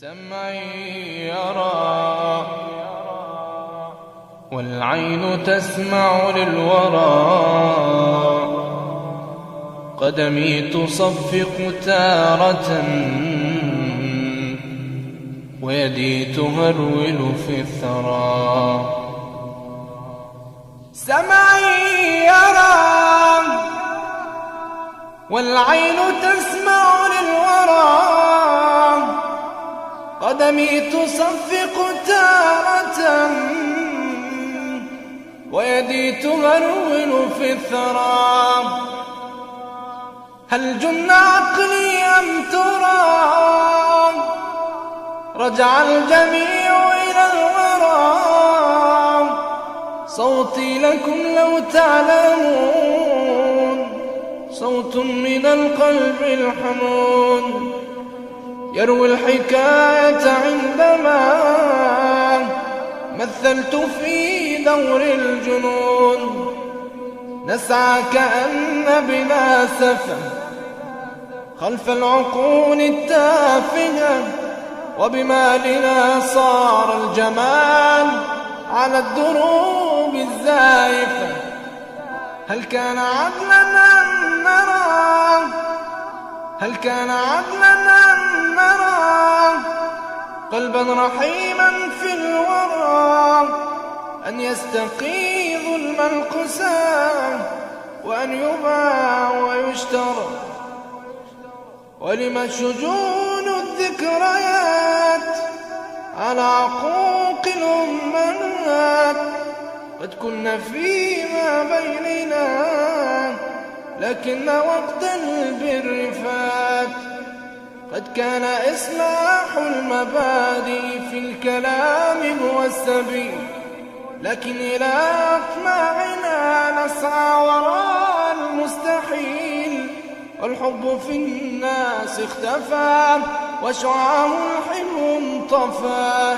سمعي يرى والعين تسمع للورى، قدمي تصفق تارة ويدي تهرول في الثرى. سمعي يرى والعين تسمع للورى، قدمي تصفق تارة ويدي تهرول في الثرى. هل جن عقلي أم ترى رجع الجميع إلى الورى؟ صوتي لكم لو تعلمون صوت من القلب الحنون، يروي الحكاية عندما مثلت في دور الجنون. نسعى كأن بنا سفه خلف العقول التافهة، وبمالنا صار الجمال على الدروب الزائفة. هل كان عدلا أن نرى، هل كان عدلا أن نرى قلبا رحيما في الورى، أن يستقي ظلم القسام وأن يباع ويشترى؟ ولم شجون الذكريات على عقوق الأمهات؟ قد كنا فيما بيننا لكن وقت البر فات. قد كان إصلاح المبادئ في الكلام هو السبيل، لكن إلى أطماعنا نسعى وراء المستحيل. والحب في الناس اختفى وشعاع الحلم انطفى.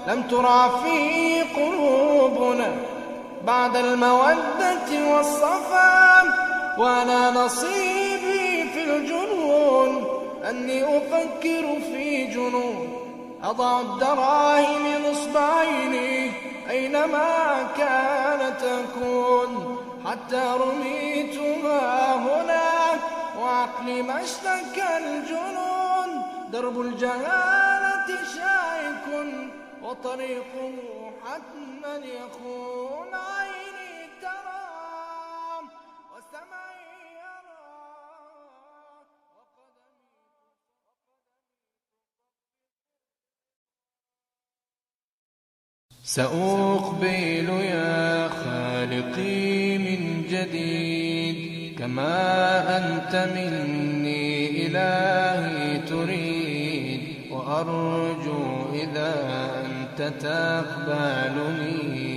لم ترع في قلوبنا بعد المودة والصفا، وأنا نصيبي في الجنون أني أفكر في جنون. أضع الدراهم نصب عيني أينما كانت تكون، حتى رميتها هنا وعقلي ما اشتكى الجنون. درب الجهالة شائك وطريقه حتما يخون. عيني ترى وسمعي يرى سأقبل يا خالقي من جديد، كما أنت مني إلهي تريد. وأرجو إذا أنت تقبلني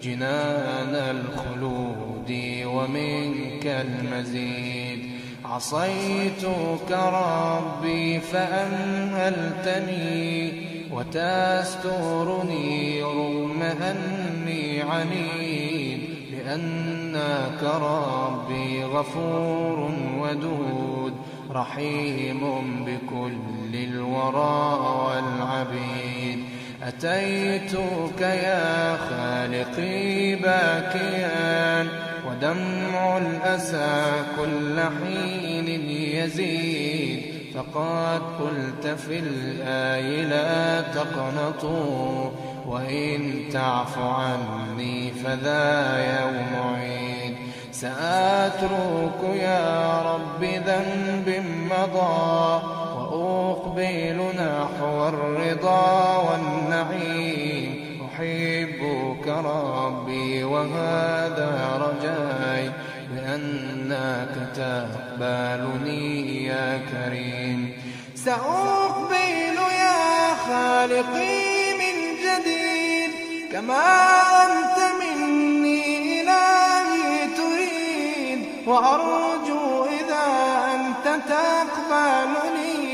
جنان الخلود ومنك المزيد. عصيتك ربي فأمهلتني وتسترني رغم أني عنيد، لأنك ربي غفور ودود رحيم بكل الورى والعبيد. أتيتك يا خالقي باكيا ودمع الأسى كل حين يزيد. فقد قلت في الآي لا تقنطوا، وإن تعف عني فذا يوم عيد. سأترك يا رب ذنب مضى وأقبل نحو الرضا والنعيم. أحبك ربي وهذا رجاي، بأنك تقبلني يا كريم. سأقبل يا خالقي من جديد، كما أنت مني إلهي تريد. وأرجو إذا أنت تقبلني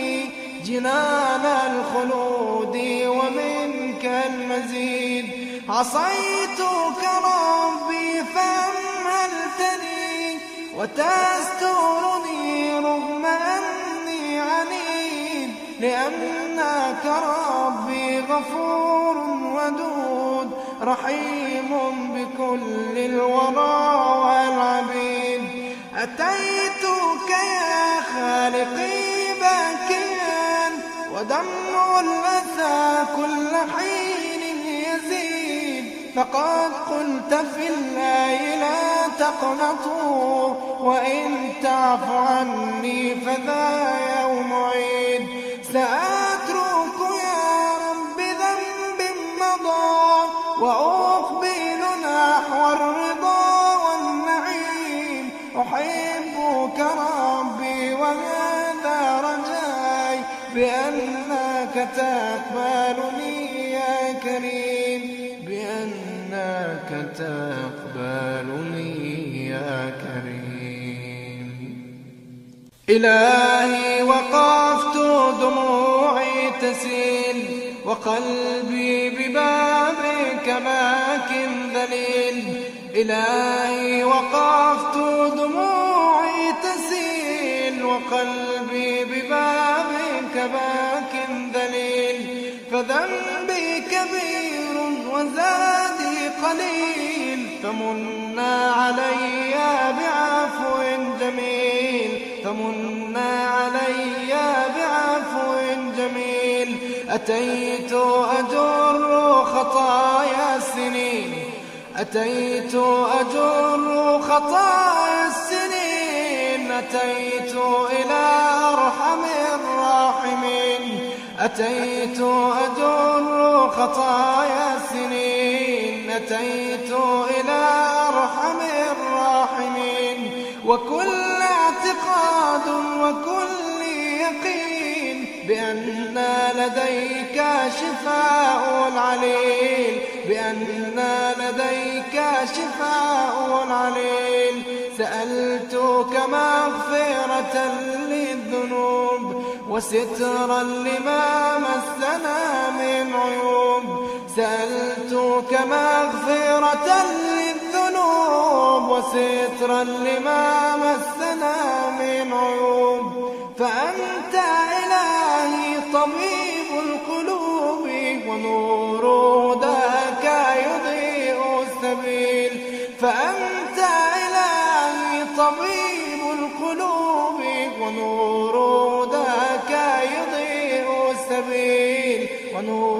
جنان الخلود ومنك المزيد. عصيتك ربي فأمهلتني وتسترني رغم أني عنيد، لأنك ربي غفور ودود رحيم بكل الورى والعبيد. أتيتك يا خالقي باكيا ودمع الأسى كل حين يزيد، فقد قلت في الله لا تقنطوا وإن تعف عني فذا يوم عيد. سأترك يا رب ذنب مضى وأقبل نحو الرضا والنعيم. أحبك ربي وهذا رجاي بأنك تقبلني يا كريم، بأنك تقبلني يا كريم. إلهي وقفت دموعي تسيل وقلبي ببابك ماك ذليل. إلهي وقفت دموعي تسيل وقلبي ببابك باك ذليل. فذنبي كبير وزادي قليل، فمنا علي بعفو جميل، فمنا علي بعفو جميل. أتيت أجر خطايا السنين، أتيت أجر خطايا السنين. أتيت إلى أرحم الراحمين، أتيت أجر خطايا السنين. أتيت إلى أرحم الراحمين. وكل اعتقاد وكل يقين بأن لديك شفاء العليل، بأن لديك شفاء العليل. سألتك مغفرة للذنوب وسترا لما مسنا من عيوب. سألتك مغفرة للذنوب وسترا لما مسنا من عيوب. فأنت إلهي طبيب القلوب ونور هداك يضيء السبيل. فأنت إلهي طبيب القلوب ونور هداك يضيء السبيل. ونور